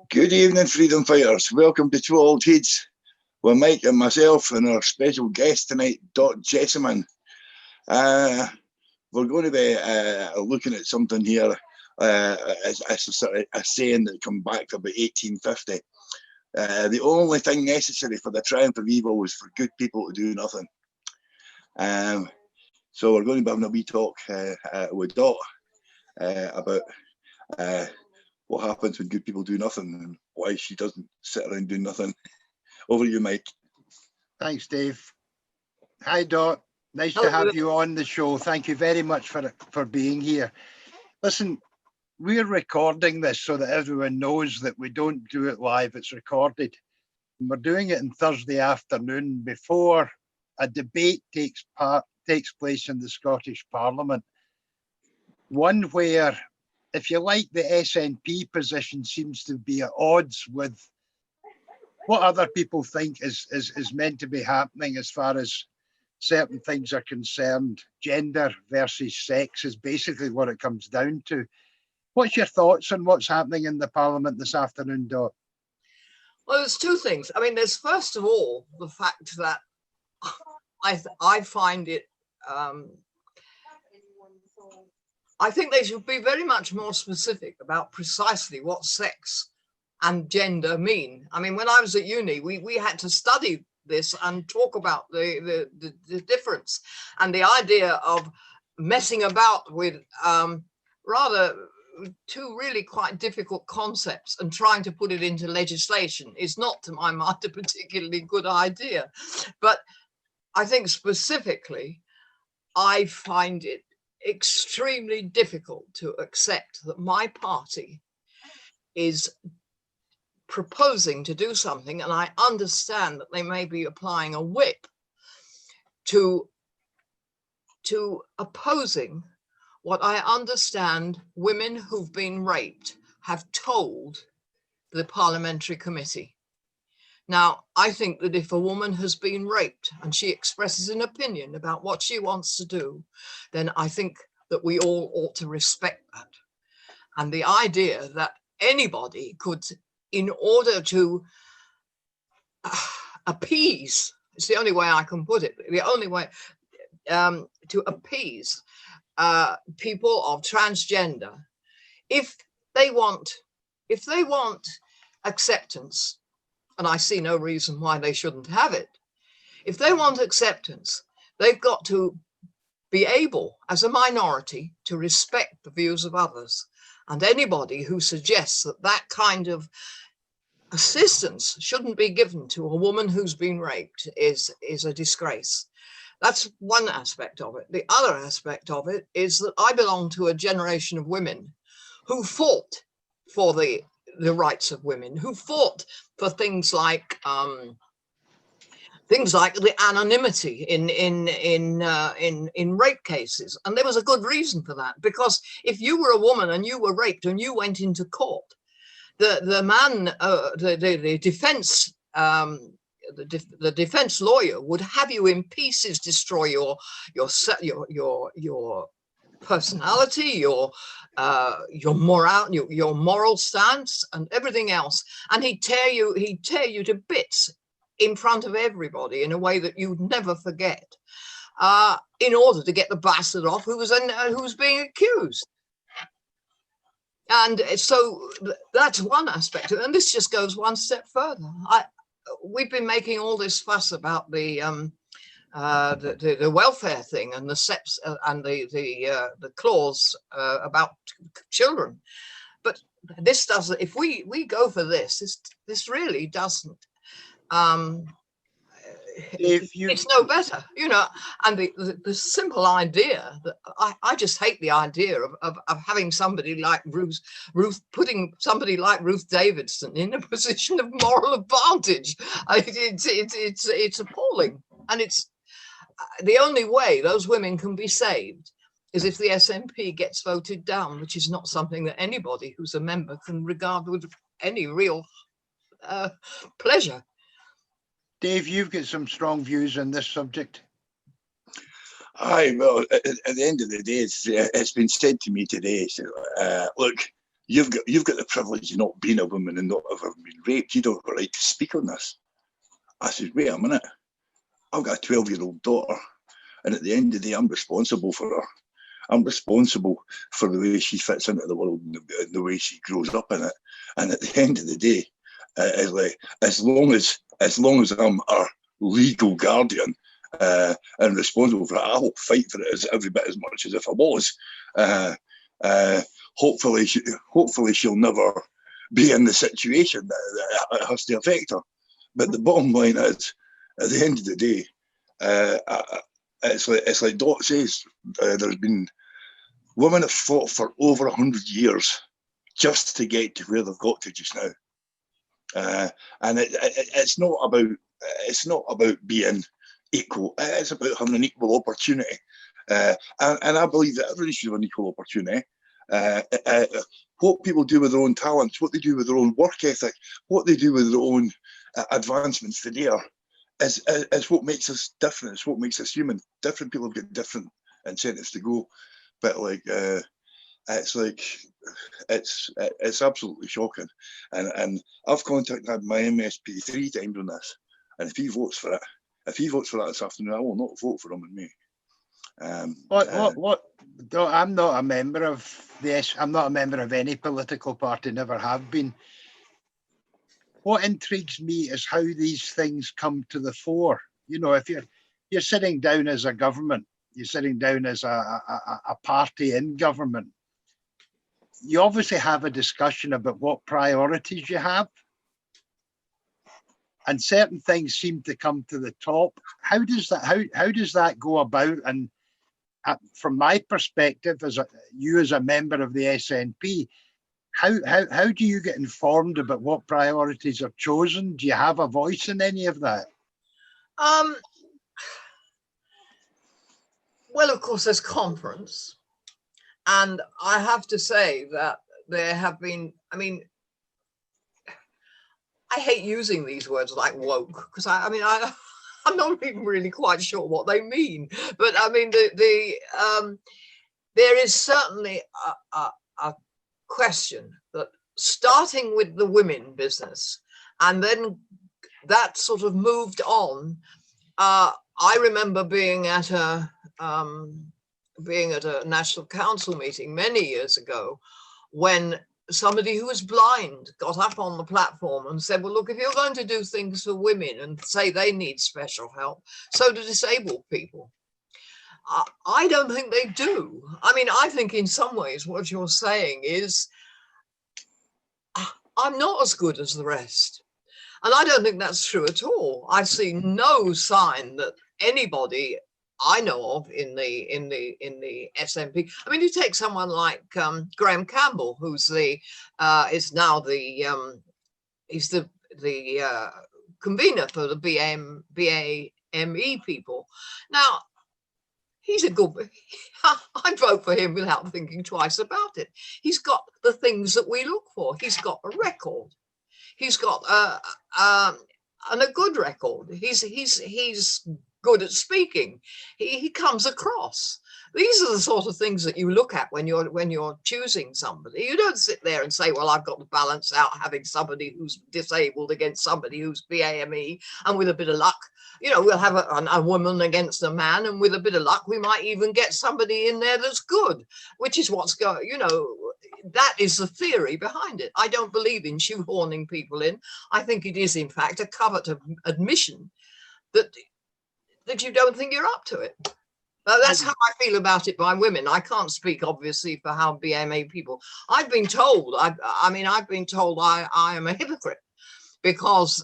Good evening, freedom fighters. Welcome to TWA AULD HEIDS with Mike and myself and our special guest tonight, Dot Jessiman. We're going to be looking at something here as a saying that come back to about 1850. The only thing necessary for the triumph of evil was for good people to do nothing. So we're going to be having a wee talk with Dot about what happens when good people do nothing and why she doesn't sit around doing nothing. Over to you, Mike. Thanks, Dave. Hi, Dot. Nice to have you on the show. Thank you very much for being here. Listen, we're recording this so that everyone knows that we don't do it live. It's recorded. And we're doing it on Thursday afternoon before a debate takes place in the Scottish Parliament. One where, if you like, the SNP position seems to be at odds with what other people think is meant to be happening as far as certain things are concerned. Gender versus sex is basically what it comes down to. What's your thoughts on what's happening in the Parliament this afternoon, Dot? Well, there's two things. I mean, there's first of all the fact that I find it, I think they should be very much more specific about precisely what sex and gender mean. I mean, when I was at uni, we had to study this and talk about the difference and the idea of messing about with rather two really quite difficult concepts and trying to put it into legislation is not, to my mind, a particularly good idea. But I think specifically, I find it extremely difficult to accept that my party is proposing to do something, and I understand that they may be applying a whip to opposing what I understand women who've been raped have told the parliamentary committee. Now, I think that if a woman has been raped and she expresses an opinion about what she wants to do, then I think that we all ought to respect that. And the idea that anybody could, in order to appease, it's the only way I can put it, the only way to appease people of transgender, if they want acceptance, and I see no reason why they shouldn't have it. If they want acceptance, they've got to be able, as a minority, to respect the views of others. And anybody who suggests that that kind of assistance shouldn't be given to a woman who's been raped is a disgrace. That's one aspect of it. The other aspect of it is that I belong to a generation of women who fought for the rights of women, who fought for things like the anonymity in rape cases, and there was a good reason for that. Because if you were a woman and you were raped and you went into court, the defense lawyer would have you in pieces, destroy your personality, your moral stance, and everything else, and he'd tear you to bits in front of everybody in a way that you'd never forget, in order to get the bastard off who was being accused. And so that's one aspect, and this just goes one step further. We've been making all this fuss about the welfare thing and the steps and the clause about children, but this doesn't. If we go for this really doesn't. It's no better, you know. And the simple idea that I just hate the idea of having somebody like putting somebody like Ruth Davidson in a position of moral advantage. It's appalling, and it's the only way those women can be saved is if the SNP gets voted down, which is not something that anybody who's a member can regard with any real pleasure. Dave, you've got some strong views on this subject. Aye, well, at the end of the day, it's been said to me today. So, look, you've got the privilege of not being a woman and not ever been raped. You don't have a right to speak on this. I said, wait a minute. I've got a 12-year-old daughter, and at the end of the day, I'm responsible for her. I'm responsible for the way she fits into the world and the way she grows up in it. And at the end of the day, it's like, as long as I'm her legal guardian and responsible for it, I will fight for it as every bit as much as if I was. Hopefully she'll never be in the situation that it has to affect her. But the bottom line is, at the end of the day, it's like Dot says, there's been women have fought for over 100 years just to get to where they've got to just now. And it's not about being equal. It's about having an equal opportunity. And I believe that everybody should have an equal opportunity. What people do with their own talents, what they do with their own work ethic, what they do with their own advancements for there is what makes us different. It's what makes us human. Different people have got different incentives to go, but like it's absolutely shocking. And I've contacted my MSP 3 times on this, and if he votes for that this afternoon, I will not vote for him and me. I'm not a member of I'm not a member of any political party, never have been. What intrigues me is how these things come to the fore. You know, if you're sitting down as a government, you're sitting down as a party in government, you obviously have a discussion about what priorities you have. And certain things seem to come to the top. How does that go about? And from my perspective, as a member of the SNP, how do you get informed about what priorities are chosen? Do you have a voice in any of that? Well, of course, there's conference, and I have to say that there have been. I mean, I hate using these words like woke because I'm not even really quite sure what they mean. But I mean, there is certainly a question that starting with the women business, and then that sort of moved on. I remember being at a national council meeting many years ago when somebody who was blind got up on the platform and said, well, look, if you're going to do things for women and say they need special help, so do disabled people. I don't think they do. I mean, I think in some ways what you're saying is I'm not as good as the rest. And I don't think that's true at all. I see no sign that anybody I know of in the SNP. I mean, you take someone like Graham Campbell, who's is now he's the convener for the BAME people. Now, he's a good. I'd vote for him without thinking twice about it. He's got the things that we look for. He's got a record. He's got a good record. He's good at speaking. He comes across. These are the sort of things that you look at when you're choosing somebody. You don't sit there and say, well, I've got to balance out having somebody who's disabled against somebody who's BAME, and with a bit of luck, you know, we'll have a woman against a man, and with a bit of luck, we might even get somebody in there that's good, which is what's going, you know, that is the theory behind it. I don't believe in shoehorning people in. I think it is, in fact, a covert admission that you don't think you're up to it. That's how I feel about it by women. I can't speak, obviously, for how BAME people. I've been told, I've been told I am a hypocrite because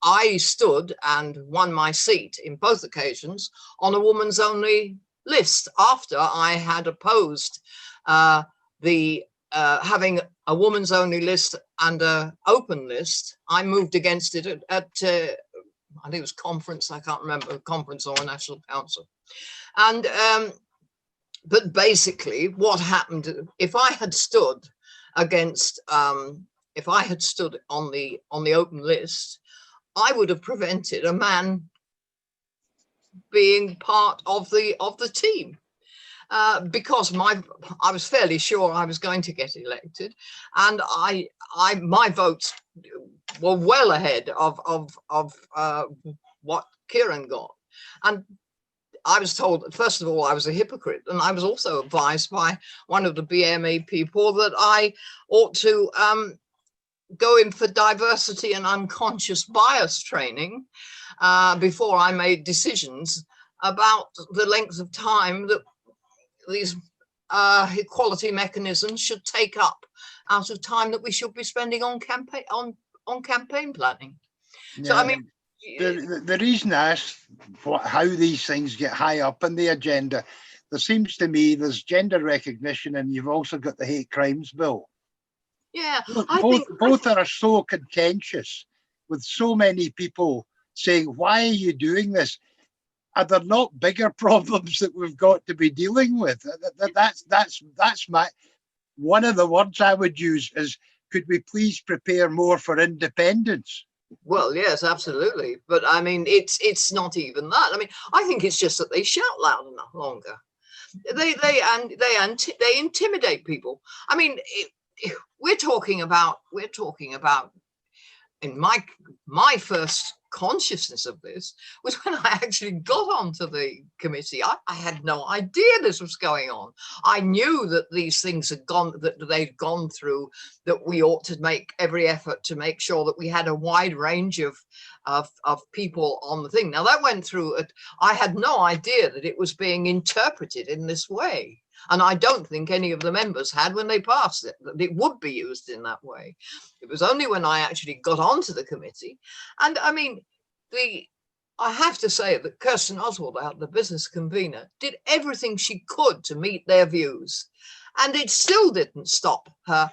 I stood and won my seat in both occasions on a woman's only list after I had opposed having a woman's only list and an open list. I moved against it at I think it was conference, I can't remember, conference or a national council. And but basically what happened, if I had stood against if I had stood on the open list, I would have prevented a man being part of the team. because I was fairly sure I was going to get elected, and my votes were well ahead of what Kieran got. And I was told, first of all, I was a hypocrite, and I was also advised by one of the BME people that I ought to go in for diversity and unconscious bias training before I made decisions about the length of time that these equality mechanisms should take up out of time that we should be spending on campaign planning. Yeah. So I mean, the reason I asked how these things get high up in the agenda, there seems to me there's gender recognition, and you've also got the hate crimes bill. yeah, Both are so contentious, with so many people saying, why are you doing this? Are there not bigger problems that we've got to be dealing with? That's my one of the words I would use is, could we please prepare more for independence? Well, yes, absolutely. But I mean, it's not even that. I mean, I think it's just that they shout loud enough longer. They intimidate people. I mean, we're talking about in my first consciousness of this was when I actually got onto the committee. I had no idea this was going on. I knew that these things had gone, that they'd gone through, that we ought to make every effort to make sure that we had a wide range of people on the thing. Now that went through, I had no idea that it was being interpreted in this way. And I don't think any of the members had when they passed it, that it would be used in that way. It was only when I actually got onto the committee. And I mean, I have to say that Kirsten Oswald, the business convener, did everything she could to meet their views. And it still didn't stop her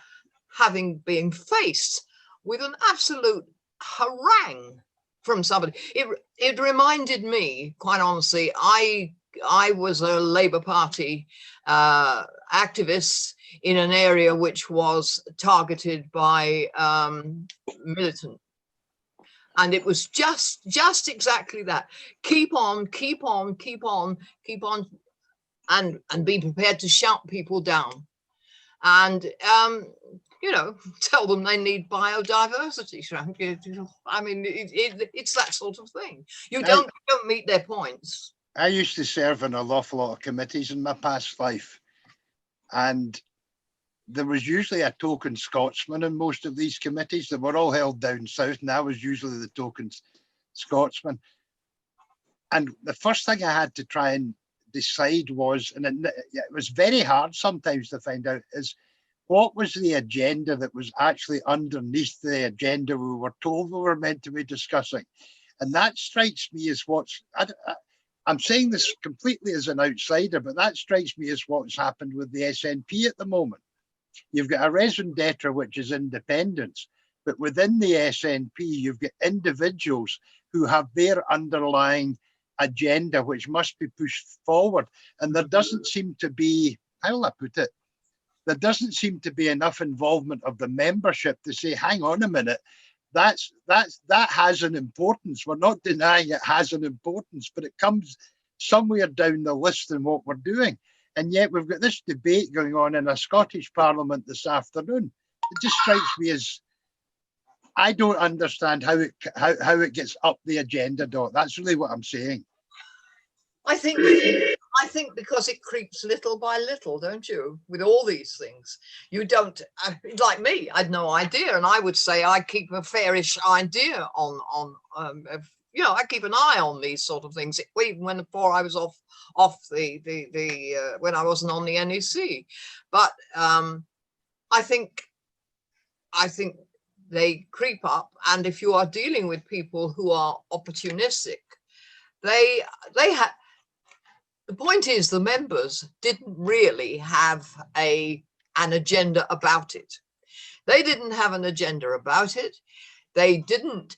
having been faced with an absolute harangue from somebody. It reminded me, quite honestly, I was a Labour Party activist in an area which was targeted by militant. And it was just exactly that. Keep on, and be prepared to shout people down. And, you know, tell them they need biodiversity. I mean, it's that sort of thing. You don't meet their points. I used to serve in an awful lot of committees in my past life, and there was usually a token Scotsman in most of these committees. They were all held down south, and I was usually the token Scotsman. And the first thing I had to try and decide was, and it was very hard sometimes to find out, is what was the agenda that was actually underneath the agenda we were told we were meant to be discussing. And that strikes me as I'm saying this completely as an outsider, but that strikes me as what's happened with the SNP at the moment. You've got a raison d'etre, which is independence, but within the SNP, you've got individuals who have their underlying agenda, which must be pushed forward. And there doesn't seem to be, how will I put it? There doesn't seem to be enough involvement of the membership to say, hang on a minute, that has an importance. We're not denying it has an importance, but it comes somewhere down the list in what we're doing. And yet we've got this debate going on in a Scottish Parliament this afternoon. It just strikes me as, I don't understand how it gets up the agenda, Dot. That's really what I'm saying. I think because it creeps little by little, don't you? With all these things, you don't, like me, I had no idea, and I would say I keep a fairish idea on you know, I keep an eye on these sort of things, even before I was off the when I wasn't on the NEC. But I think they creep up, and if you are dealing with people who are opportunistic, they have. The point is, the members didn't really have an agenda about it. They didn't have an agenda about it. They didn't.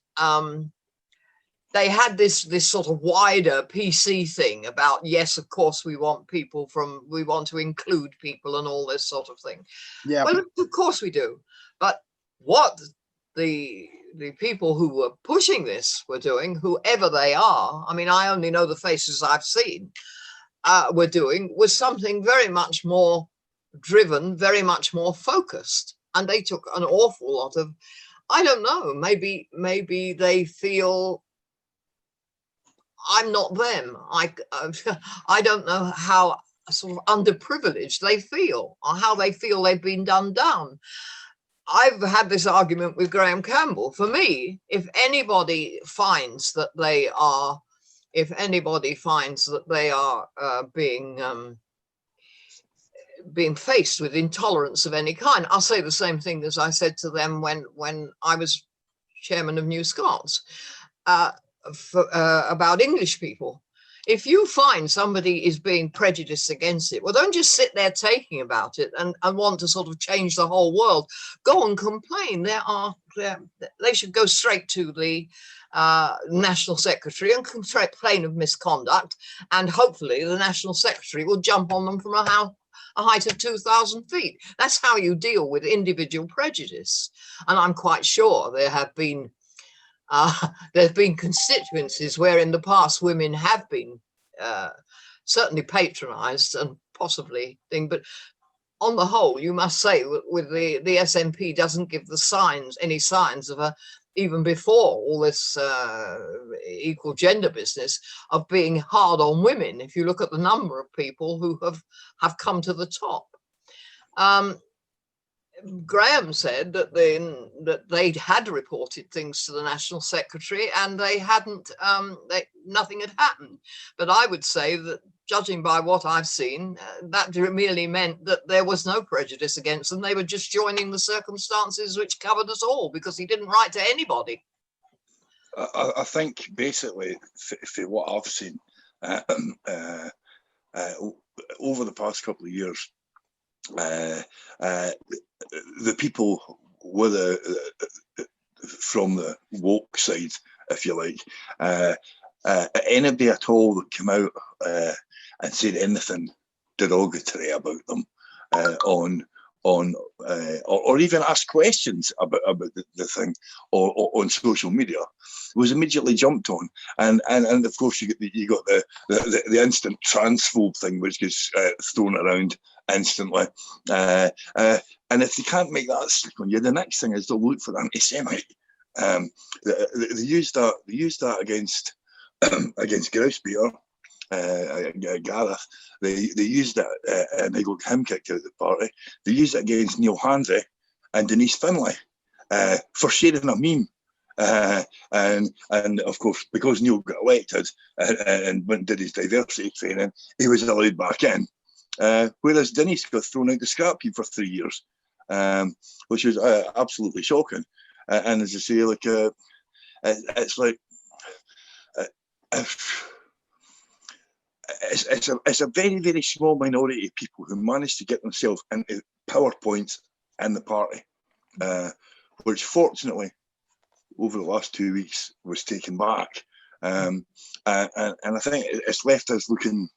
They had this sort of wider PC thing about, yes, of course we want to include people and all this sort of thing. Yeah. Well, of course we do. But what the people who were pushing this were doing, whoever they are, I mean, I only know the faces I've seen. were doing was something very much more driven, very much more focused. And they took an awful lot of, I don't know, maybe they feel I'm not them. I don't know how sort of underprivileged they feel, or how they feel they've been done down. I've had this argument with Graham Campbell. For me, if anybody finds that they are, being faced with intolerance of any kind, I'll say the same thing as I said to them when I was chairman of New Scots about English people. If you find somebody is being prejudiced against it, well, don't just sit there taking about it and want to sort of change the whole world. Go and complain. They should go straight to the National Secretary and complain of misconduct, and hopefully the National Secretary will jump on them from a height of 2,000 feet. That's how you deal with individual prejudice. And I'm quite sure there's been constituencies where in the past women have been certainly patronized and possibly but on the whole, you must say with the SNP doesn't give any signs of even before all this equal gender business, of being hard on women. If you look at the number of people who have come to the top. Graham said that they had reported things to the National Secretary and they hadn't, nothing had happened. But I would say that, judging by what I've seen, that merely meant that there was no prejudice against them. They were just joining the circumstances which covered us all, because he didn't write to anybody. I think basically, for what I've seen over the past couple of years, the people from the woke side, if you like, anybody at all that came out and said anything derogatory about them or even asked questions about the thing or on social media was immediately jumped on, and of course you got the instant transphobe thing, which gets thrown around instantly, and if they can't make that stick on you, the next thing is they'll look for anti-Semite. They used that against Grousebeater, Gareth. They used it and they got him kicked out of the party. They used it against Neil Hanvey and Denise Finlay for sharing a meme. And of course, because Neil got elected and went and did his diversity training, he was allowed back in. Whereas Denise got thrown out the scrap heap for 3 years, which was absolutely shocking. And as I say, like it's like it's a very, very small minority of people who manage to get themselves into power points in the party, which fortunately over the last 2 weeks was taken back, and I think it's left us looking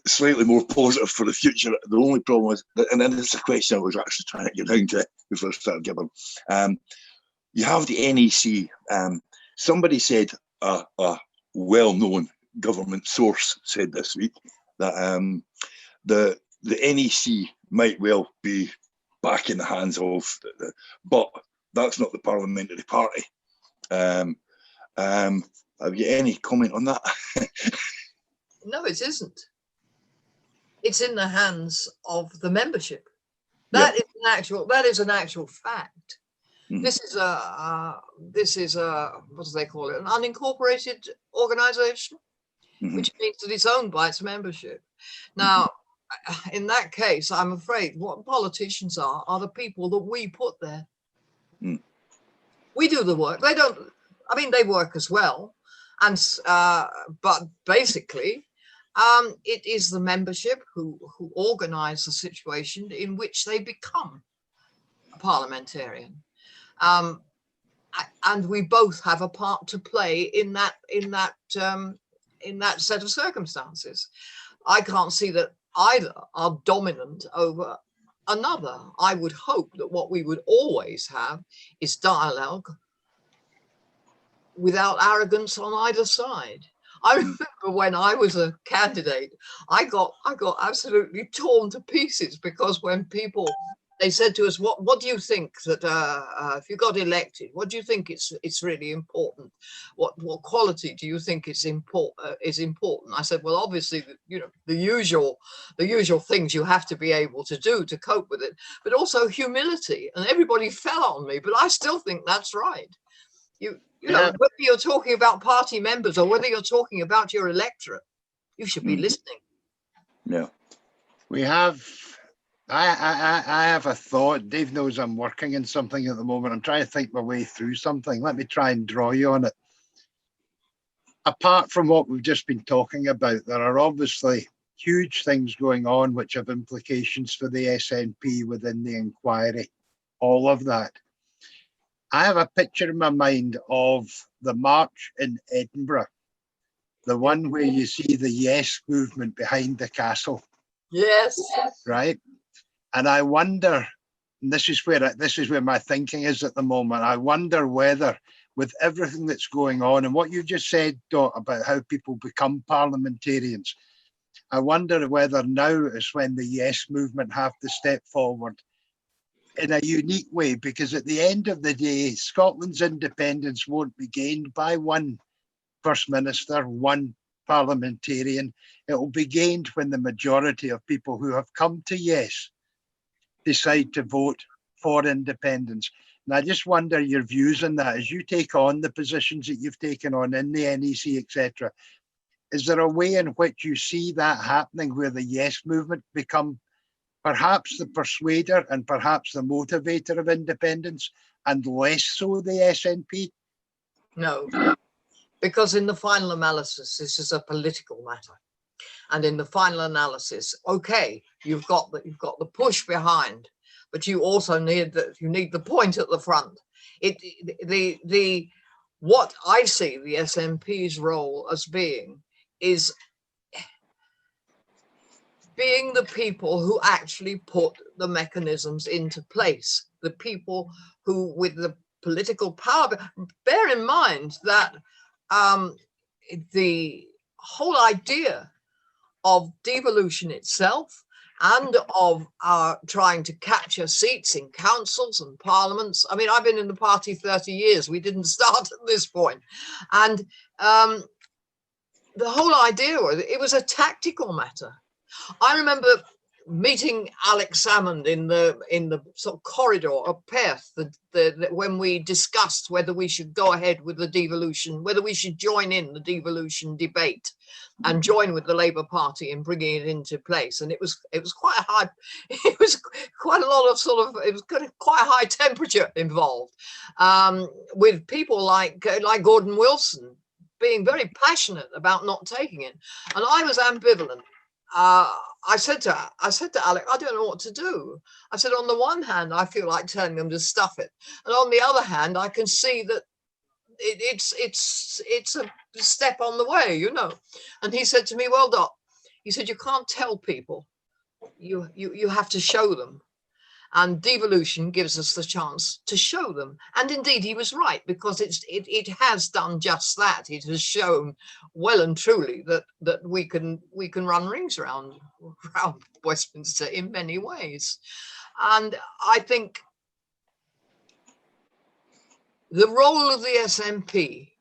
slightly more positive for the future. The only problem is, and then this is a question I was actually trying to get down to before I started giving. You have the NEC. Somebody said, a well-known government source said this week that the NEC might well be back in the hands of, but that's not the parliamentary party. Have you any comment on that? No, it isn't. It's in the hands of the membership. That is an actual fact. Mm. This is a what do they call it? An unincorporated organization, which means that it's owned by its membership. Now, in that case, I'm afraid what politicians are the people that we put there. Mm. We do the work. They don't. I mean, they work as well, and but basically, it is the membership who organise the situation in which they become a parliamentarian, and we both have a part to play in that set of circumstances. I can't see that either are dominant over another. I would hope that what we would always have is dialogue without arrogance on either side. I remember when I was a candidate, I got absolutely torn to pieces, because when people, they said to us, what do you think that if you got elected, what do you think it's really important? What quality do you think is important? I said, well, obviously, the usual things you have to be able to do to cope with it, but also humility. And everybody fell on me, but I still think that's right. You know, whether you're talking about party members or whether you're talking about your electorate, you should be listening. Yeah. We have, I have a thought. Dave knows I'm working on something at the moment. I'm trying to think my way through something. Let me try and draw you on it. Apart from what we've just been talking about, there are obviously huge things going on which have implications for the SNP within the inquiry. All of that. I have a picture in my mind of the march in Edinburgh, the one where you see the Yes movement behind the castle. Yes. Right. And I wonder, and this is where my thinking is at the moment. I wonder whether, with everything that's going on and what you just said, Dot, about how people become parliamentarians, I wonder whether now is when the Yes movement have to step forward in a unique way, because at the end of the day, Scotland's independence won't be gained by one First Minister, one parliamentarian. It will be gained when the majority of people who have come to Yes decide to vote for independence. And I just wonder your views on that as you take on the positions that you've taken on in the NEC, etc. Is there a way in which you see that happening where the Yes movement become perhaps the persuader and perhaps the motivator of independence, and less so the SNP? No, because in the final analysis, this is a political matter. And in the final analysis, okay, you've got the push behind, but you also need the point at the front. What I see the SNP's role as being is being the people who actually put the mechanisms into place, the people who, with the political power, bear in mind that the whole idea of devolution itself and of trying to capture seats in councils and parliaments. I mean, I've been in the party 30 years. We didn't start at this point. And the whole idea was, it was a tactical matter. I remember meeting Alex Salmond in the sort of corridor of Perth when we discussed whether we should go ahead with the devolution, whether we should join in the devolution debate and join with the Labour Party in bringing it into place. And it was quite a high, it was quite a lot of it was quite a high temperature involved, with people like Gordon Wilson being very passionate about not taking it, and I was ambivalent. I said to Alec, I don't know what to do. I said, on the one hand, I feel like telling them to stuff it, and on the other hand, I can see that it's a step on the way, you know. And he said to me, well, Dot, he said, you can't tell people, you have to show them. And devolution gives us the chance to show them. And indeed, he was right, because it has done just that. It has shown well and truly that we can run rings around Westminster in many ways. And I think the role of the SNP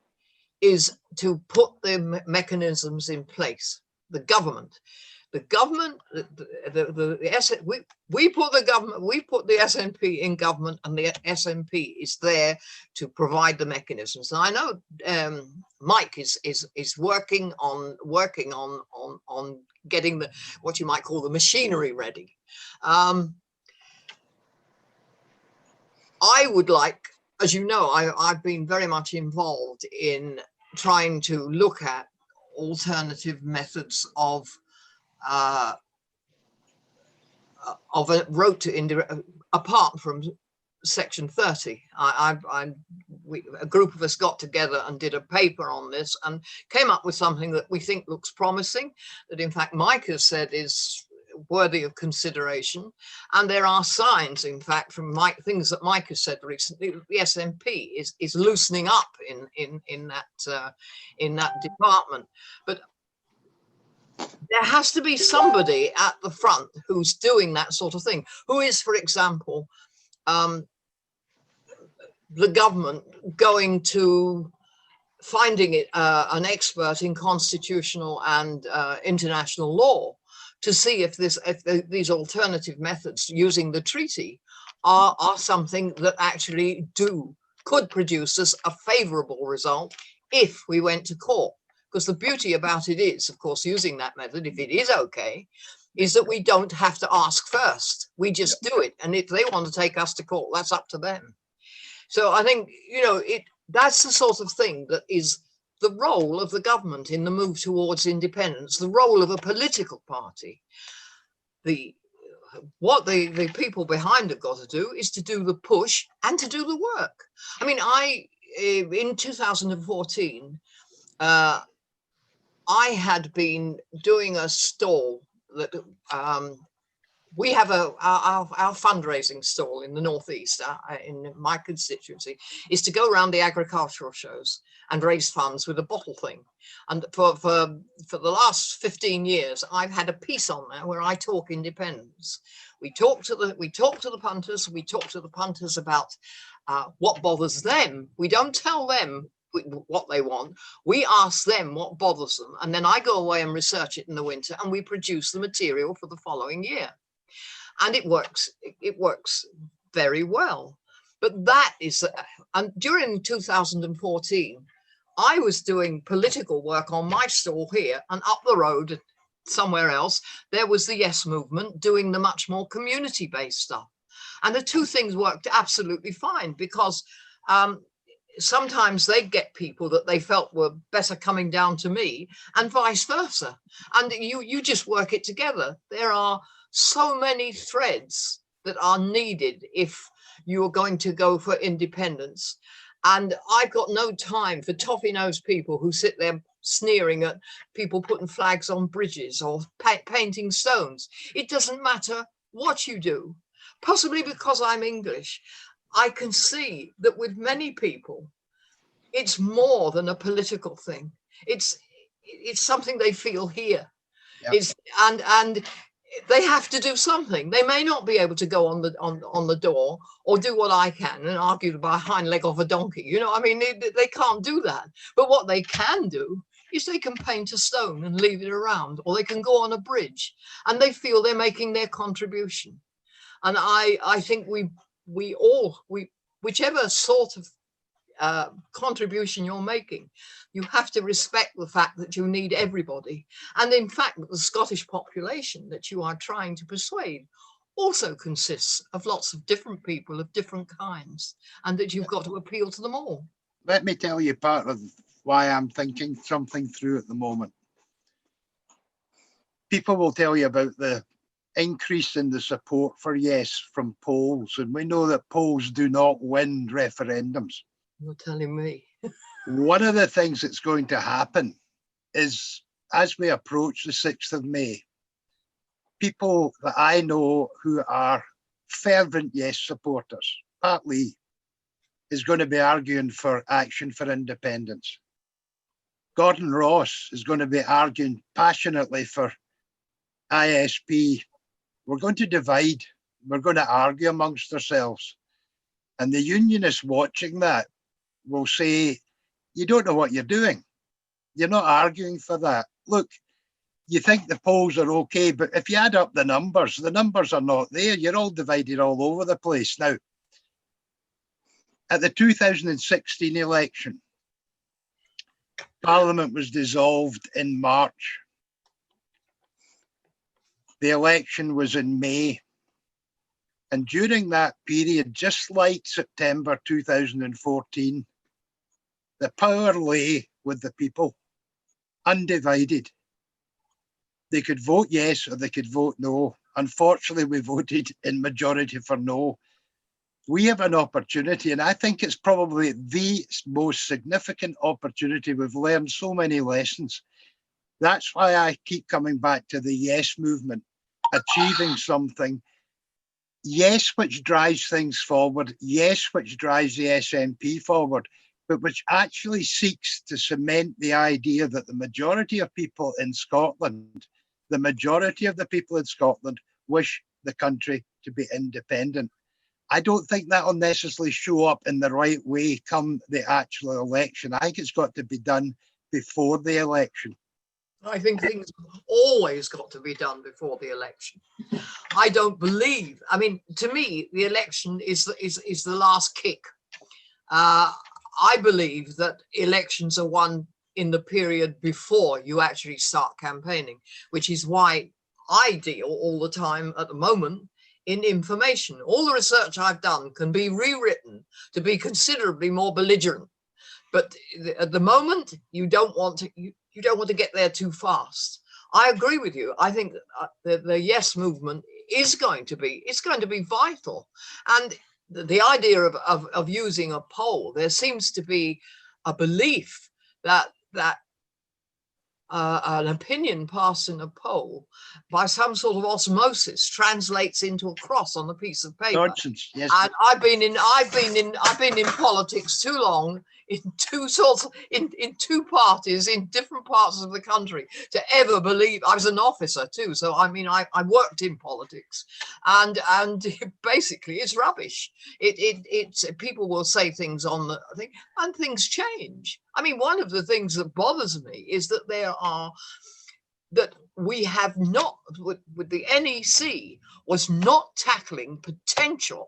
is to put the mechanisms in place. The government, we put the SNP in government, and the SNP is there to provide the mechanisms. And I know Mike is working on getting the, what you might call, the machinery ready. I would like, as you know, I've been very much involved in trying to look at alternative methods of a road to indirect, apart from Section 30. A group of us got together and did a paper on this and came up with something that we think looks promising, that in fact Mike has said worthy of consideration. And there are signs, in fact, from things that Mike has said recently, that the SNP is loosening up in that department. But there has to be somebody at the front who's doing that sort of thing, who is, for example, the government going to finding it an expert in constitutional and international law to see if these alternative methods using the treaty are something that actually could produce us a favorable result if we went to court. Because the beauty about it is, of course, using that method, if it is okay, is that we don't have to ask first. We just do it. And if they want to take us to court, that's up to them. So I think, you know, that's the sort of thing that is the role of the government in the move towards independence, the role of a political party. What the people behind have got to do is to do the push and to do the work. I mean, in 2014, I had been doing a stall that we have our fundraising stall in the Northeast, in my constituency, is to go around the agricultural shows and raise funds with a bottle thing. And for the last 15 years, I've had a piece on there where I talk independence. We talk to the punters about what bothers them. We don't tell them what they want. We ask them what bothers them, and then I go away and research it in the winter, and we produce the material for the following year. And it works very well. But that is, and during 2014, I was doing political work on my stall here, and up the road somewhere else, there was the Yes movement doing the much more community-based stuff. And the two things worked absolutely fine, because sometimes they get people that they felt were better coming down to me, and vice versa. And you just work it together. There are so many threads that are needed if you are going to go for independence. And I've got no time for toffee-nosed people who sit there sneering at people putting flags on bridges or painting stones. It doesn't matter what you do. Possibly because I'm English, I can see that with many people, it's more than a political thing. It's something they feel here. Yep. And they have to do something. They may not be able to go on the door or do what I can and argue by a hind leg of a donkey. You know, I mean, they can't do that. But what they can do is they can paint a stone and leave it around, or they can go on a bridge, and they feel they're making their contribution. And I think we all, whichever sort of contribution you're making, you have to respect the fact that you need everybody. And in fact, the Scottish population that you are trying to persuade also consists of lots of different people of different kinds, and that you've got to appeal to them all. Let me tell you part of why I'm thinking something through at the moment. People will tell you about the increase in the support for yes from polls, and we know that polls do not win referendums. You're telling me. One of the things that's going to happen is, as we approach the 6th of May, people that I know who are fervent yes supporters, Pat Lee, is going to be arguing for action for independence. Gordon Ross is going to be arguing passionately for ISP. We're going to divide. We're going to argue amongst ourselves. And the unionists watching that will say, you don't know what you're doing. You're not arguing for that. Look, you think the polls are okay, but if you add up the numbers are not there. You're all divided all over the place. Now, at the 2016 election, Parliament was dissolved in March. The election was in May. And during that period, just like September 2014, the power lay with the people, undivided. They could vote yes or they could vote no. Unfortunately, we voted in majority for no. We have an opportunity, and I think it's probably the most significant opportunity. We've learned so many lessons. That's why I keep coming back to the yes movement. achieving something, yes, which drives things forward, yes, which drives the SNP forward, but which actually seeks to cement the idea that the majority of people in Scotland, the majority of the people in Scotland wish the country to be independent. I don't think that will necessarily show up in the right way come the actual election. I think it's got to be done before the election. I think things have always got to be done before the election. I don't believe, I mean, to me, the election is the last kick. I believe that elections are won in the period before you actually start campaigning, which is why I deal all the time at the moment in information. All the research I've done can be rewritten to be considerably more belligerent. But at the moment, you don't want to get there too fast. I agree with you. I think the yes movement is going to be vital. And the idea of using a poll, there seems to be a belief that an opinion passed in a poll by some sort of osmosis translates into a cross on a piece of paper. Nonsense, yes. And I've been in politics too long, in two parties in different parts of the country to ever believe. I was an officer too, so I mean I worked in politics, and basically it's rubbish. It's people will say things on the thing and things change. I mean, one of the things that bothers me is that that we have not, with the NEC, was not tackling potential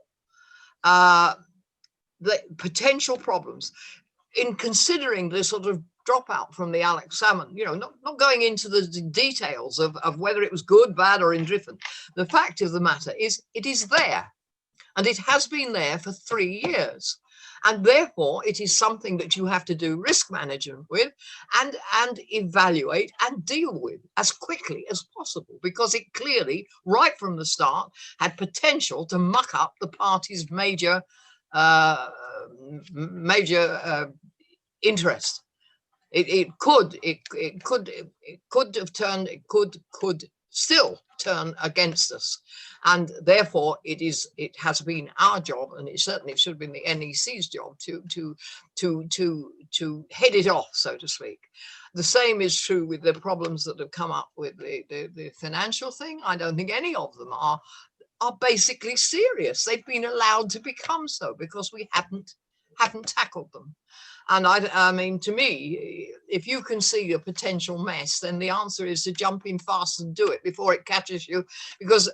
problems in considering the sort of dropout from the Alex Salmon, you know, not going into the details of whether it was good, bad or indifferent. The fact of the matter is it is there, and it has been there for 3 years. And therefore, it is something that you have to do risk management with and evaluate and deal with as quickly as possible, because it clearly, right from the start, had potential to muck up the party's major interest. It could still turn against us, and therefore it has been our job, and it certainly should have been the NEC's job to head it off, so to speak. The same is true with the problems that have come up with the financial thing. I don't think any of them are basically serious. They've been allowed to become so because we haven't tackled them. And I mean, to me, if you can see a potential mess, then the answer is to jump in fast and do it before it catches you. Because I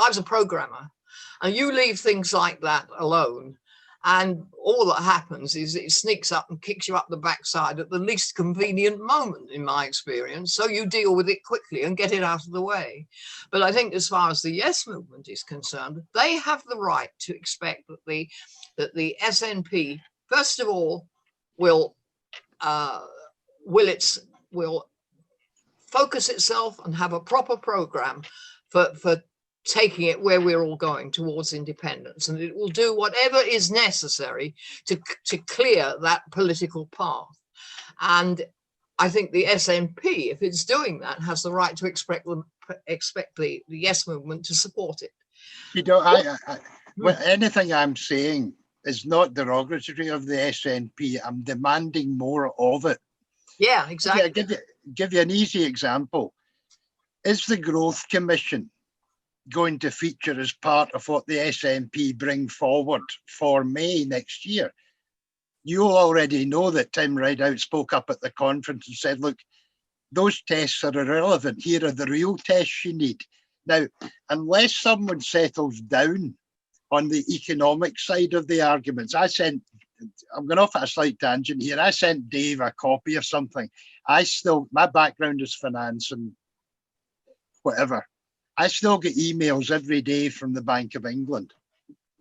was a programmer, and you leave things like that alone, and all that happens is it sneaks up and kicks you up the backside at the least convenient moment, in my experience. So you deal with it quickly and get it out of the way. But I think as far as the yes movement is concerned, they have the right to expect that the SNP, first of all, will focus itself and have a proper program for taking it where we're all going towards independence, and it will do whatever is necessary to clear that political path. And I think the SNP, if it's doing that, has the right to expect the yes movement to support it. You know, well, anything I'm saying is not derogatory of the SNP. I'm demanding more of it. Yeah, exactly. Give you an easy example. Is the Growth Commission going to feature as part of what the SNP bring forward for May next year? You already know that Tim Rideout spoke up at the conference and said, look, those tests are irrelevant. Here are the real tests you need. Now, unless someone settles down on the economic side of the arguments, I'm going off at a slight tangent here. I sent Dave a copy of something. My background is finance and whatever. I still get emails every day from the Bank of England.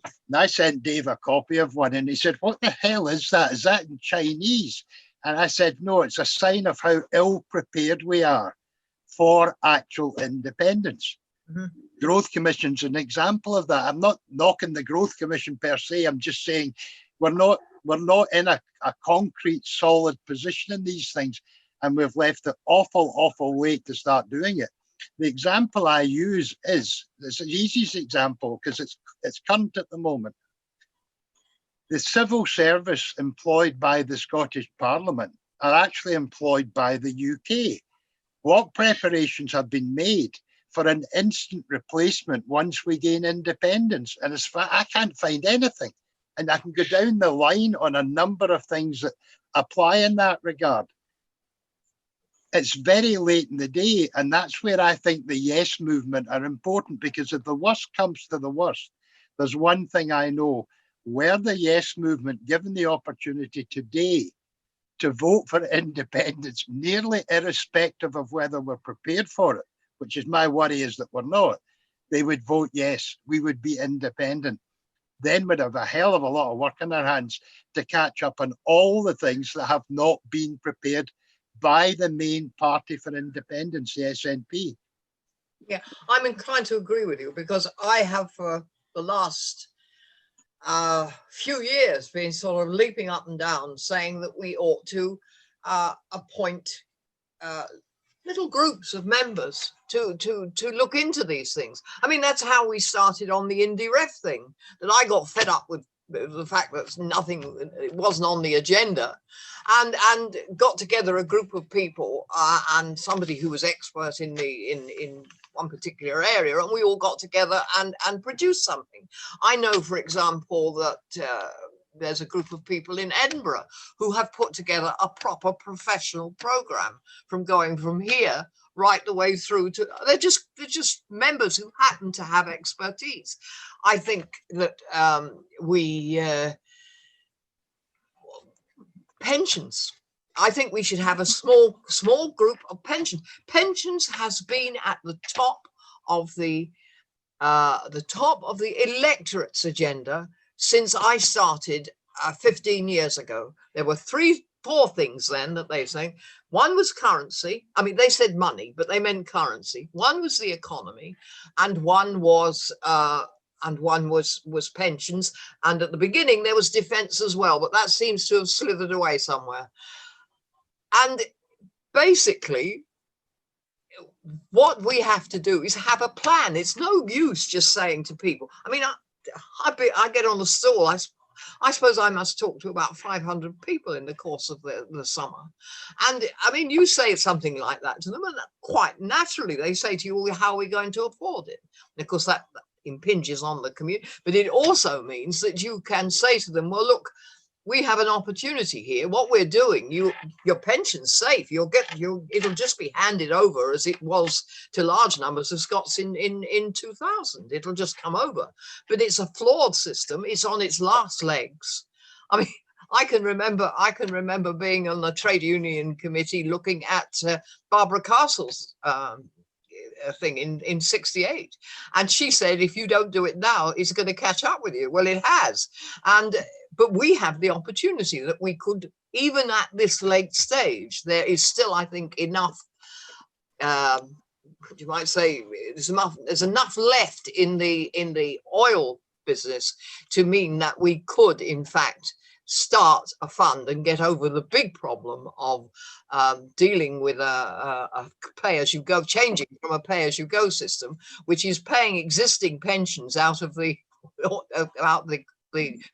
And I sent Dave a copy of one, and he said, what the hell is that? Is that in Chinese? And I said, no, it's a sign of how ill prepared we are for actual independence. Mm-hmm. Growth Commission's an example of that. I'm not knocking the Growth Commission per se. I'm just saying we're not in a concrete, solid position in these things, and we've left it awful late to start doing it. The example I use is, it's the easiest example because it's current at the moment. The civil service employed by the Scottish Parliament are actually employed by the UK. What preparations have been made for an instant replacement once we gain independence? And as far I can't find anything. And I can go down the line on a number of things that apply in that regard. It's very late in the day, and that's where I think the yes movement are important, because if the worst comes to the worst, there's one thing I know: were the yes movement given the opportunity today to vote for independence, nearly irrespective of whether we're prepared for it, which is my worry is that we're not, they would vote yes, we would be independent. Then we'd have a hell of a lot of work in our hands to catch up on all the things that have not been prepared by the main party for independence, the SNP. Yeah, I'm inclined to agree with you, because I have for the last few years been sort of leaping up and down saying that we ought to appoint little groups of members to look into these things. I mean, that's how we started on the indie ref thing, that I got fed up with the fact that it wasn't on the agenda, and got together a group of people and somebody who was expert in one particular area, and we all got together and produced something. I know, for example, that there's a group of people in Edinburgh who have put together a proper professional program, from going from here right the way through to, they're just members who happen to have expertise. I think that pensions, I think we should have a small group of pensions. Pensions has been at the top of the electorate's agenda since I started 15 years ago. There were 4 things then that they were saying. One was currency. I mean, they said money, but they meant currency. One was the economy, and one was pensions. And at the beginning there was defense as well, but that seems to have slithered away somewhere. And basically, what we have to do is have a plan. It's no use just saying to people, I mean, I get on the stall, I suppose I must talk to about 500 people in the course of the summer. And I mean, you say something like that to them, and quite naturally they say to you, well, how are we going to afford it? And of course that impinges on the community, but it also means that you can say to them, well, look, we have an opportunity here. What we're doing, your pension's safe. It'll just be handed over as it was to large numbers of Scots in 2000. It'll just come over. But it's a flawed system. It's on its last legs. I mean, I can remember being on the trade union committee looking at Barbara Castle's thing in 68, and she said, if you don't do it now, it's going to catch up with you. Well, it has. But we have the opportunity that we could, even at this late stage, there is still, I think, enough, you might say, there's enough left in the oil business to mean that we could, in fact, start a fund and get over the big problem of dealing with a pay-as-you-go, changing from a pay-as-you-go system, which is paying existing pensions out of the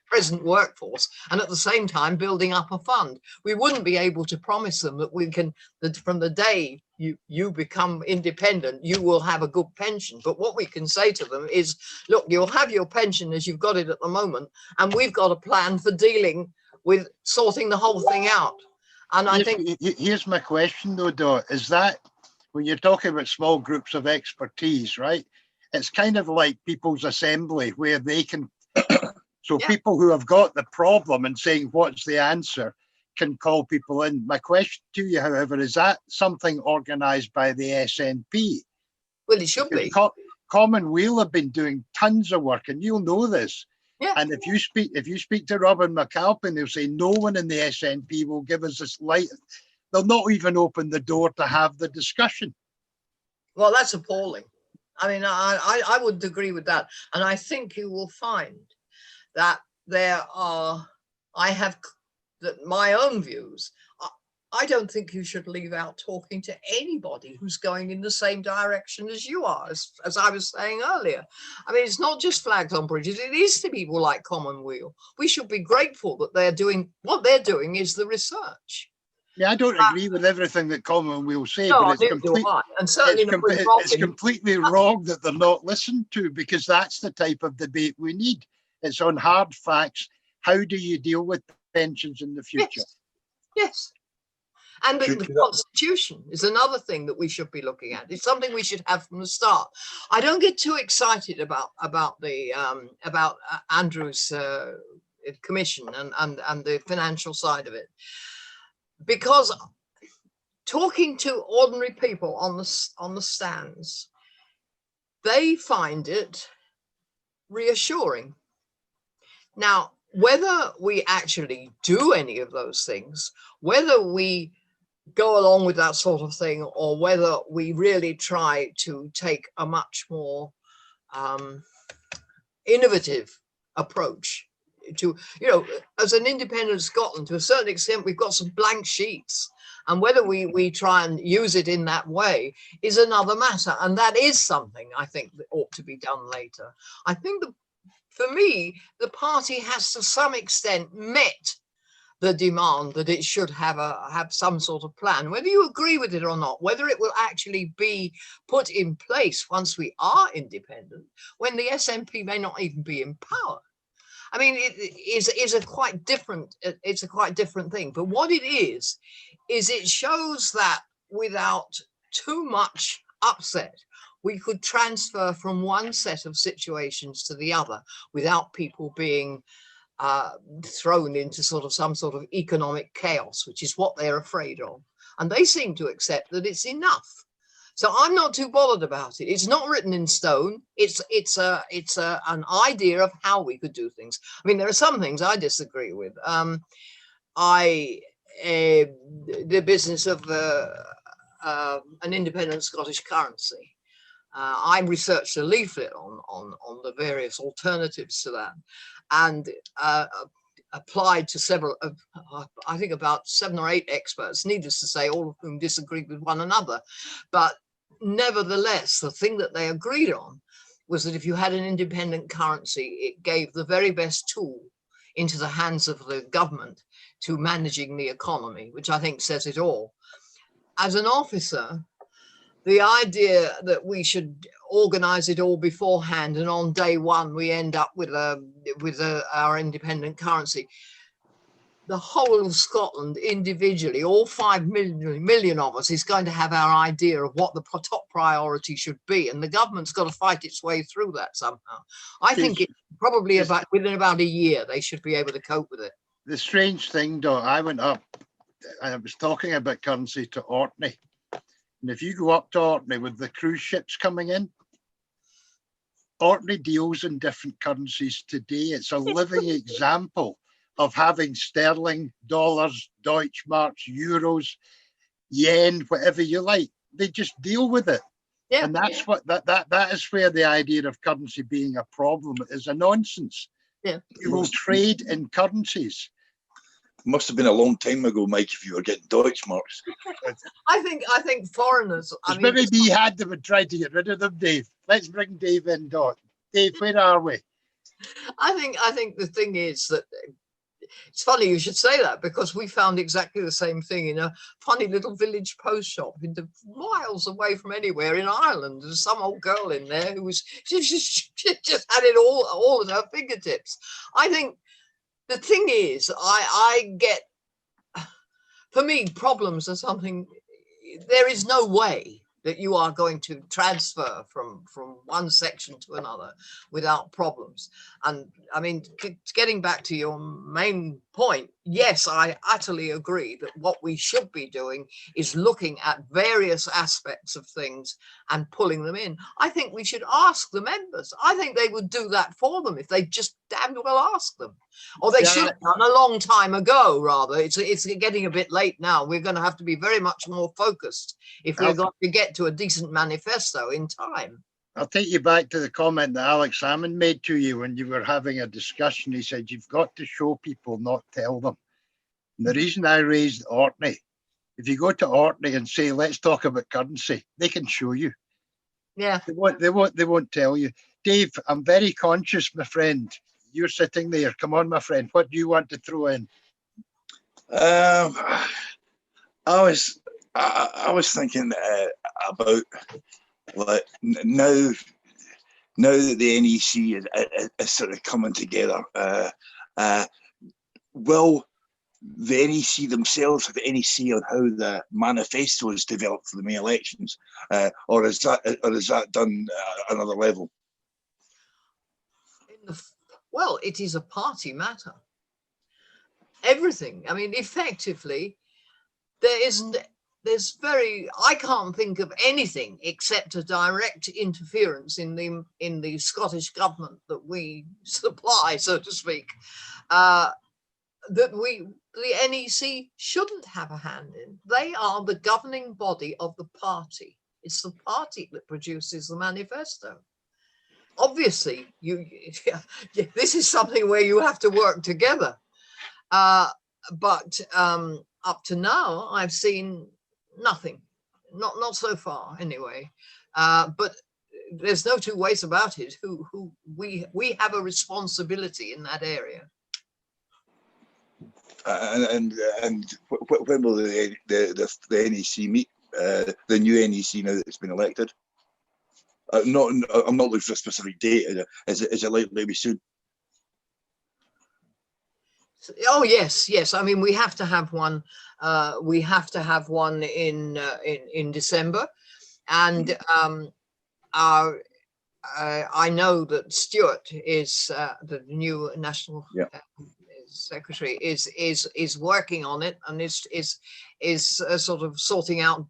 present workforce, and at the same time building up a fund. We wouldn't be able to promise them that we can, that from the day you become independent, you will have a good pension. But what we can say to them is, look, you'll have your pension as you've got it at the moment, and we've got a plan for dealing with sorting the whole thing out. And I think here's my question though, Dot, is that when you're talking about small groups of expertise, right? It's kind of like people's assembly, where they can so yeah. People who have got the problem and saying what's the answer can call people in. My question to you, however, is that something organised by the SNP? Well, it should be. Commonweal have been doing tons of work, and you'll know this. Yeah. And if you speak to Robin McAlpin, they'll say no one in the SNP will give us this light. They'll not even open the door to have the discussion. Well, that's appalling. I mean, I would agree with that. And I think you will find that there are, my own views I don't think you should leave out talking to anybody who's going in the same direction as you are, as I was saying earlier. I mean, it's not just flags on bridges, it is to people like Commonweal. We should be grateful that they're doing, what they're doing is the research. Yeah, I don't agree with everything that Commonweal say, No, but and certainly it's completely wrong that they're not listened to, because that's the type of debate we need. It's on hard facts. How do you deal with pensions in the future? Yes. Yes. And the Constitution is another thing that we should be looking at. It's something we should have from the start. I don't get too excited about Andrew's commission and the financial side of it, because talking to ordinary people on the stands, they find it reassuring. Now, whether we actually do any of those things, whether we go along with that sort of thing, or whether we really try to take a much more innovative approach to, you know, as an independent Scotland, to a certain extent, we've got some blank sheets, and whether we try and use it in that way is another matter. And that is something I think that ought to be done later. I think for me, the party has to some extent met the demand that it should have some sort of plan, whether you agree with it or not, whether it will actually be put in place once we are independent, when the SNP may not even be in power. I mean, it's a quite different thing. But what it is it shows that without too much upset, we could transfer from one set of situations to the other without people being thrown into some sort of economic chaos, which is what they're afraid of. And they seem to accept that it's enough. So I'm not too bothered about it. It's not written in stone. It's an idea of how we could do things. I mean, there are some things I disagree with. The business of an independent Scottish currency. I researched a leaflet on the various alternatives to that, and applied to several, I think about 7 or 8 experts, needless to say, all of whom disagreed with one another. But nevertheless, the thing that they agreed on was that if you had an independent currency, it gave the very best tool into the hands of the government to managing the economy, which I think says it all. As an officer, the idea that we should organize it all beforehand and on day one we end up with our independent currency, the whole of Scotland individually, all 5 million of us, is going to have our idea of what the top priority should be, and the government's got to fight its way through that somehow. I think it's probably within about a year they should be able to cope with it. The strange thing, Dot, I went up and I was talking about currency to Orkney. And if you go up to Orkney with the cruise ships coming in, Orkney deals in different currencies today. It's a living example of having sterling, dollars, Deutschmarks, euros, yen, whatever you like. They just deal with it. Yeah. And that's what that is where the idea of currency being a problem is a nonsense. Yeah. You will trade in currencies. Must have been a long time ago, Mike, if you were getting Deutschmarks. I think foreigners. Maybe we had them and tried to get rid of them, Dave. Let's bring Dave in, Dot. Dave, where are we? I think the thing is that it's funny you should say that, because we found exactly the same thing in a funny little village post shop miles away from anywhere in Ireland. There's some old girl in there who was she just had it all at her fingertips. I think the thing is, I get, for me, problems are something, there is no way that you are going to transfer from one section to another without problems. And I mean, getting back to your main point, yes, I utterly agree that what we should be doing is looking at various aspects of things and pulling them in. I think we should ask the members. I think they would do that for them if they just damn well ask them. Or they should have done a long time ago, rather. It's getting a bit late now. We're going to have to be very much more focused if we're going to get to a decent manifesto in time. I'll take you back to the comment that Alex Salmon made to you when you were having a discussion. He said, you've got to show people, not tell them. And the reason I raised Orkney if you go to Orkney and say, let's talk about currency, they can show you. Yeah. They won't tell you. Dave, I'm very conscious, my friend. You're sitting there. Come on, my friend. What do you want to throw in? I was thinking about, like, now that the NEC is sort of coming together, will the NEC themselves have any say on how the manifesto is developed for the May elections, or is that done at another level? Well, it is a party matter. Everything. I mean, effectively, I can't think of anything except a direct interference in the Scottish government that we supply, so to speak, that the NEC shouldn't have a hand in. They are the governing body of the party. It's the party that produces the manifesto. Obviously, this is something where you have to work together. But up to now, I've seen nothing, not so far anyway. But there's no two ways about it. We have a responsibility in that area. And when will the NEC meet? The new NEC, now that it's been elected? I'm not looking for a specific date. Is it likely to be soon? Oh yes. I mean, we have to have one. We have to have one in December, and I know that Stuart is the new national secretary is working on it, and is sort of sorting out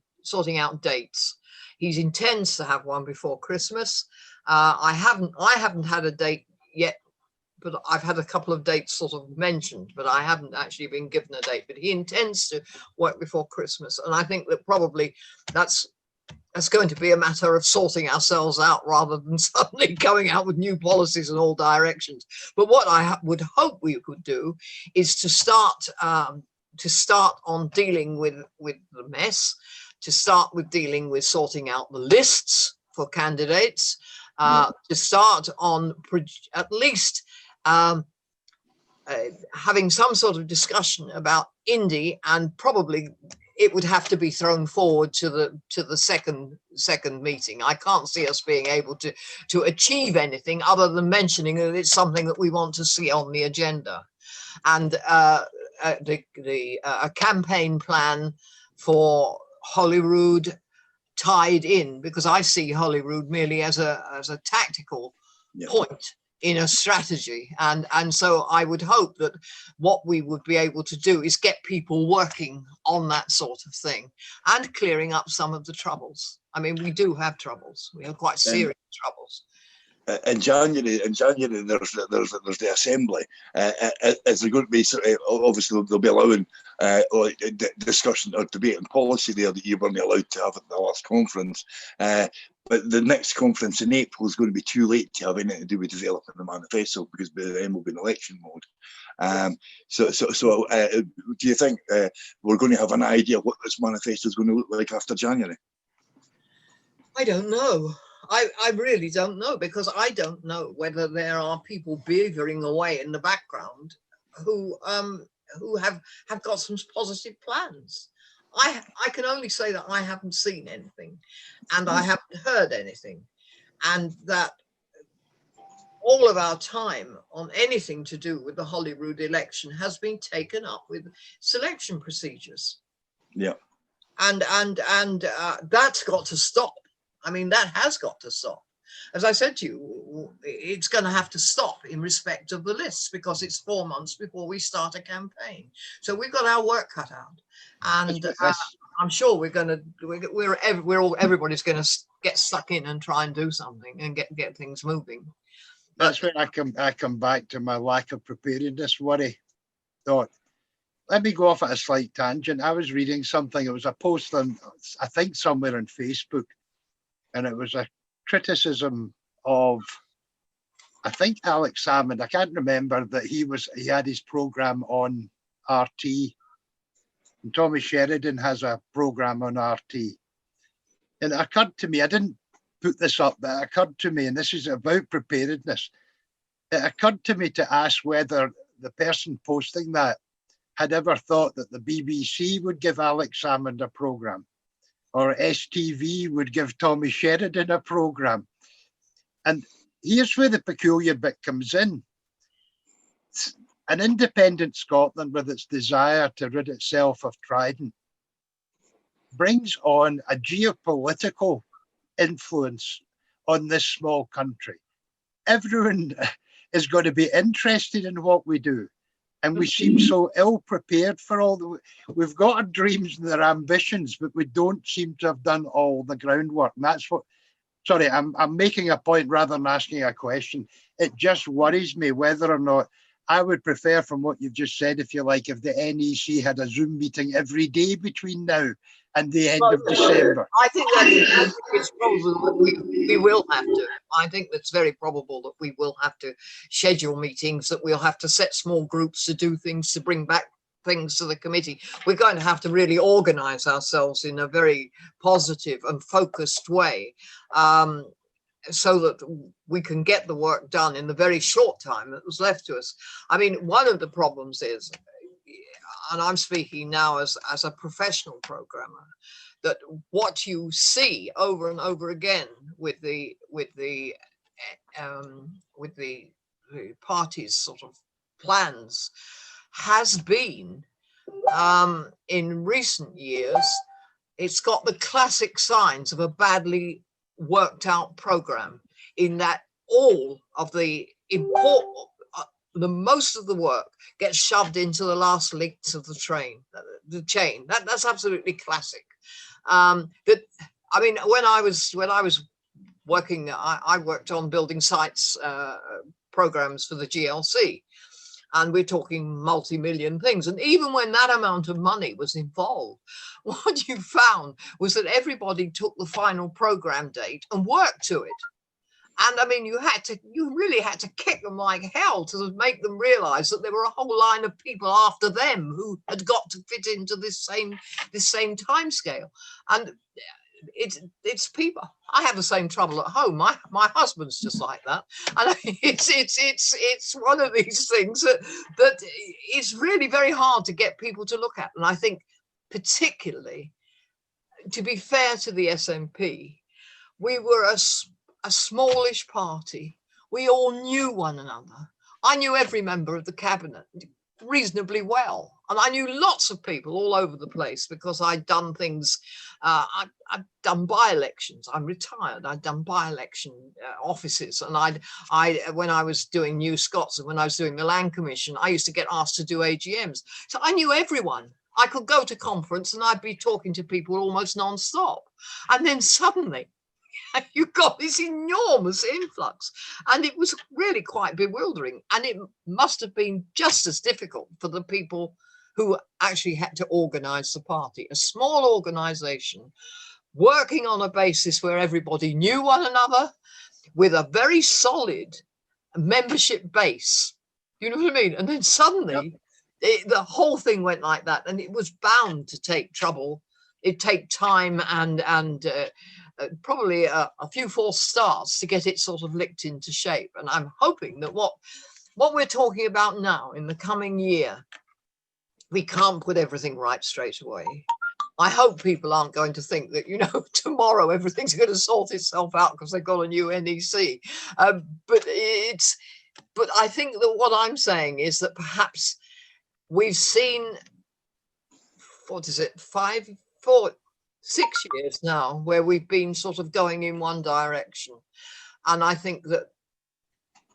dates. He intends to have one before Christmas. I haven't had a date yet, but I've had a couple of dates sort of mentioned, but I haven't actually been given a date. But he intends to work before Christmas, and I think that probably that's going to be a matter of sorting ourselves out rather than suddenly going out with new policies in all directions. But what I would hope we could do is to start on dealing with the mess, to start with dealing with sorting out the lists for candidates, to start on at least having some sort of discussion about Indy, and probably it would have to be thrown forward to the second meeting. I can't see us being able to achieve anything other than mentioning that it's something that we want to see on the agenda, and a campaign plan for Holyrood tied in, because I see Holyrood merely as a tactical point in a strategy, and so I would hope that what we would be able to do is get people working on that sort of thing and clearing up some of the troubles. I mean, we do have troubles. We have quite serious troubles. In January, there's the assembly. Is there going to be obviously they'll be allowing discussion or debate and policy there that you weren't allowed to have at the last conference. But the next conference in April is going to be too late to have anything to do with developing the manifesto, because by then we'll be in election mode. So do you think we're going to have an idea what this manifesto is going to look like after January? I don't know. I really don't know, because I don't know whether there are people beavering away in the background who have got some positive plans. I can only say that I haven't seen anything, and I haven't heard anything, and that all of our time on anything to do with the Holyrood election has been taken up with selection procedures. Yeah. And that's got to stop. I mean, that has got to stop. As I said to you, it's going to have to stop in respect of the lists, because it's 4 months before we start a campaign. So we've got our work cut out, and I'm sure everybody's going to get stuck in and try and do something and get things moving. That's when I come back to my lack of preparedness worry. Dot, let me go off at a slight tangent. I was reading something. It was a post on, I think, somewhere on Facebook, and it was a criticism of, I think, Alex Salmond. I can't remember that he had his program on RT, and Tommy Sheridan has a program on RT. And it occurred to me, I didn't put this up, but it occurred to me, and this is about preparedness. It occurred to me to ask whether the person posting that had ever thought that the BBC would give Alex Salmond a program, or STV would give Tommy Sheridan a program. And here's where the peculiar bit comes in. An independent Scotland, with its desire to rid itself of Trident, brings on a geopolitical influence on this small country. Everyone is going to be interested in what we do. And we seem so ill prepared for all the, we've got our dreams and our ambitions, but we don't seem to have done all the groundwork. And that's what, sorry, I'm making a point rather than asking a question. It just worries me whether or not, I would prefer, from what you've just said, if you like, if the NEC had a Zoom meeting every day between now and the end of December. I think that it's probable that we will have to. I think that's very probable that we will have to schedule meetings, that we'll have to set small groups to do things, to bring back things to the committee. We're going to have to really organise ourselves in a very positive and focused way, so that we can get the work done in the very short time that was left to us. I mean, one of the problems is, and I'm speaking now as a professional programmer, that what you see over and over again with the party's sort of plans has been, in recent years, it's got the classic signs of a badly worked out program, in that all of the important, most of the work gets shoved into the last links of the chain. That's absolutely classic. That, I mean, when I was working, I worked on building sites programs for the GLC, and we're talking multi-million things. And even when that amount of money was involved, what you found was that everybody took the final program date and worked to it. And I mean, you really had to kick them like hell to make them realize that there were a whole line of people after them who had got to fit into this same time scale. And it's people. I have the same trouble at home. My husband's just like that, and it's one of these things that it's really very hard to get people to look at. And I think, particularly, to be fair to the SNP, we were a smallish party. We all knew one another. I knew every member of the cabinet reasonably well, and I knew lots of people all over the place because I'd done things. I'd done by-elections. I'm retired. I'd done by-election offices, and when I was doing New Scots and when I was doing the Land Commission, I used to get asked to do AGMs. So I knew everyone. I could go to conference and I'd be talking to people almost non-stop, and then suddenly you got this enormous influx, and it was really quite bewildering. And it must have been just as difficult for the people who actually had to organize the party. A small organization working on a basis where everybody knew one another, with a very solid membership base. You know what I mean? And then suddenly the whole thing went like that, and it was bound to take trouble. It'd take time and probably a few false starts to get it sort of licked into shape. And I'm hoping that what we're talking about now in the coming year, we can't put everything right straight away. I hope people aren't going to think that, you know, tomorrow everything's going to sort itself out because they've got a new NEC. But I think that what I'm saying is that perhaps we've seen, what is it, 6 years now where we've been sort of going in one direction. And I think that,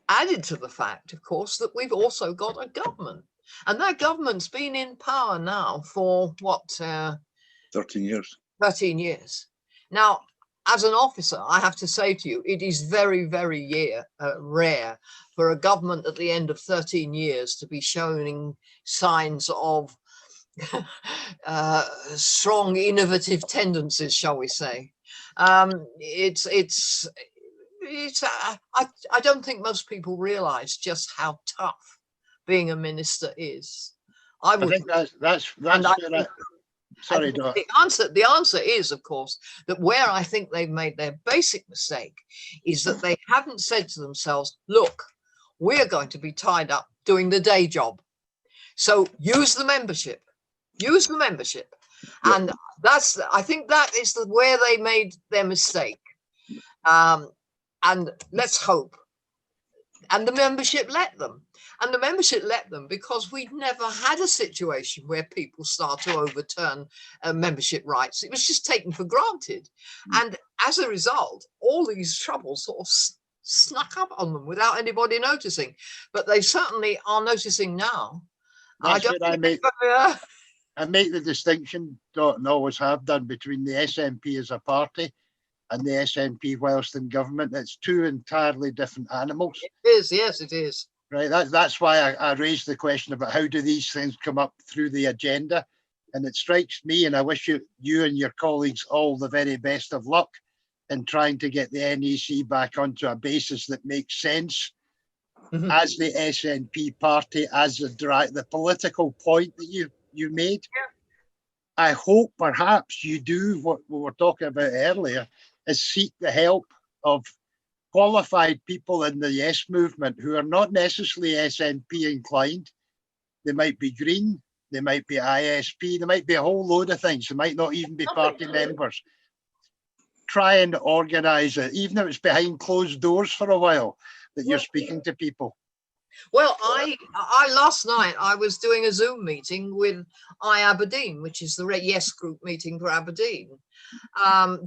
added to the fact, of course, that we've also got a government, and that government's been in power now for what, 13 years. 13 years. Now, as an officer, I have to say to you, it is very, very rare for a government at the end of 13 years to be showing signs of strong innovative tendencies, shall we say. I don't think most people realize just how tough being a minister is. I think Sorry, Dot. The answer is, of course, that where I think they've made their basic mistake is that they haven't said to themselves, look, we're going to be tied up doing the day job. So use the membership. Use the membership. Yeah. And I think that is where they made their mistake. And let's hope. And the membership let them. And the membership let them because we'd never had a situation where people start to overturn membership rights. It was just taken for granted. And as a result, all these troubles sort of snuck up on them without anybody noticing. But they certainly are noticing now. That's what I make the distinction, Dot, and always have done, between the SNP as a party and the SNP whilst in government. It's two entirely different animals. It is, yes, it is. Right, that's why I raised the question about how do these things come up through the agenda. And it strikes me, and I wish you and your colleagues all the very best of luck in trying to get the NEC back onto a basis that makes sense. Mm-hmm. As the SNP party, as the political point that you made. Yeah. I hope perhaps you do what we were talking about earlier, is seek the help of qualified people in the Yes movement who are not necessarily SNP inclined. They might be Green, they might be ISP, they might be a whole load of things. They might not even be party members. Try and organise it, even if it's behind closed doors for a while, that you're speaking to people. Well, I last night I was doing a Zoom meeting with Aberdeen, which is the Yes group meeting for Aberdeen,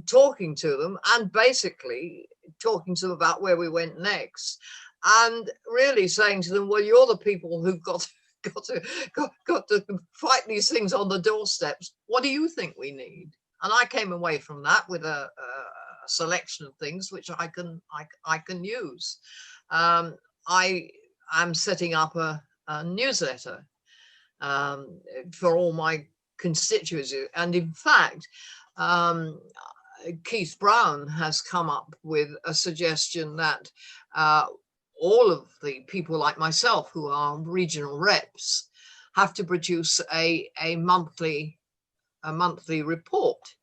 talking to them and basically talking to them about where we went next, and really saying to them, well, you're the people who've got to fight these things on the doorsteps. What do you think we need? And I came away from that with a selection of things which I can use. I'm setting up a newsletter for all my constituents. And in fact, Keith Brown has come up with a suggestion that all of the people like myself who are regional reps have to produce a monthly report,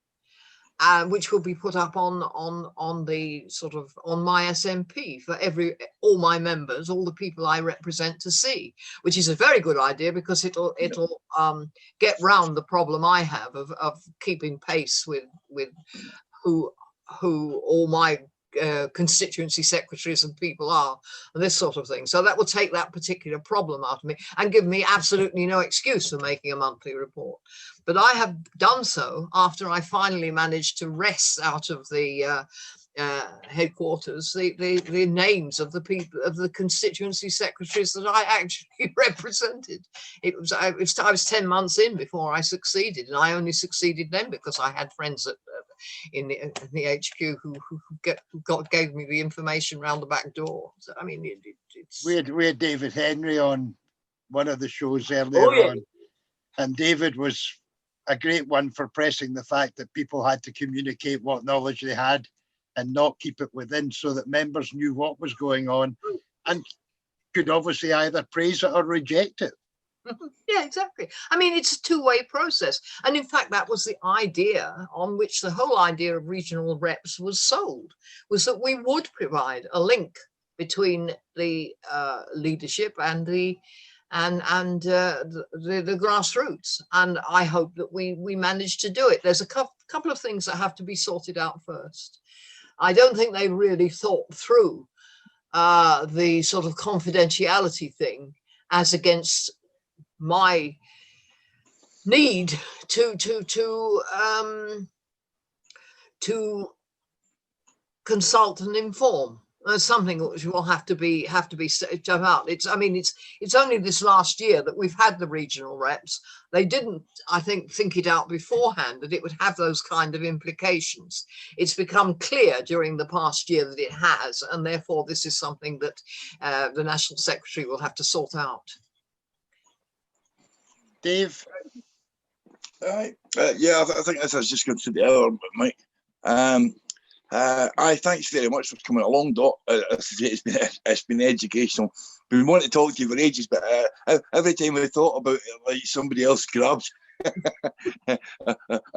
which will be put up on the sort of on my SMP for all my members, all the people I represent to see, which is a very good idea because it'll get round the problem I have of keeping pace with who all my constituency secretaries and people are, and this sort of thing. So that will take that particular problem out of me and give me absolutely no excuse for making a monthly report. But I have done so after I finally managed to wrest out of the headquarters the names of the people, of the constituency secretaries that I actually represented. I was 10 months in before I succeeded, and I only succeeded then because I had friends in the HQ who gave me the information round the back door. So I mean, we had David Henry on one of the shows earlier on, and David was a great one for pressing the fact that people had to communicate what knowledge they had and not keep it within, so that members knew what was going on and could obviously either praise it or reject it. Yeah, exactly. I mean, it's a two-way process. And in fact, that was the idea on which the whole idea of regional reps was sold, was that we would provide a link between the leadership and the grassroots. And I hope that we managed to do it. There's a couple of things that have to be sorted out first. I don't think they really thought through the sort of confidentiality thing as against my need to consult and inform. Something which will have to be set out. It's only this last year that we've had the regional reps. They didn't, I think it out beforehand that it would have those kind of implications. It's become clear during the past year that it has, and therefore this is something that the National Secretary will have to sort out. Dave? Yeah, I think as I was just going to the other, Mike. Thanks very much for coming along, Dot. It's been educational. We've been wanting to talk to you for ages, but every time we thought about it, like somebody else grabs and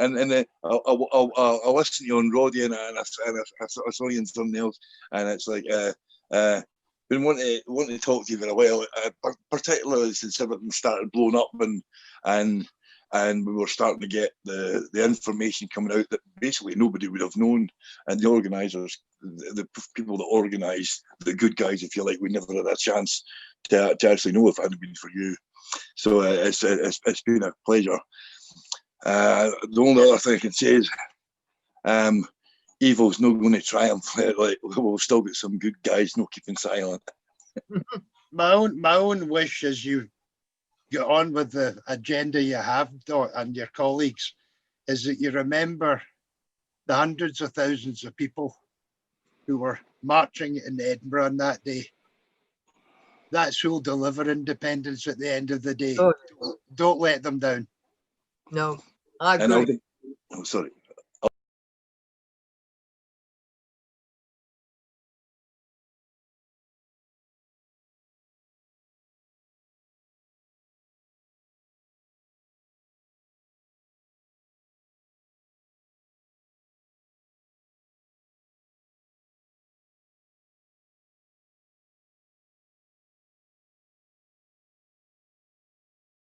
I listen to you on radio, and I saw you in something else, and it's like been wanting to talk to you for a while, particularly since everything started blowing up, and we were starting to get the information coming out that basically nobody would have known, and the organisers, the people that organised, the good guys, if you like, we never had a chance to actually know if it hadn't been for you. So it's been a pleasure. The only other thing I can say is evil's not going to triumph. Like, we'll still get some good guys not keeping silent. My own wish as you get on with the agenda you have, Dot, and your colleagues, is that you remember the hundreds of thousands of people who were marching in Edinburgh on that day. That's who'll deliver independence at the end of the day. Oh. Don't let them down. No, I agree. Oh, sorry.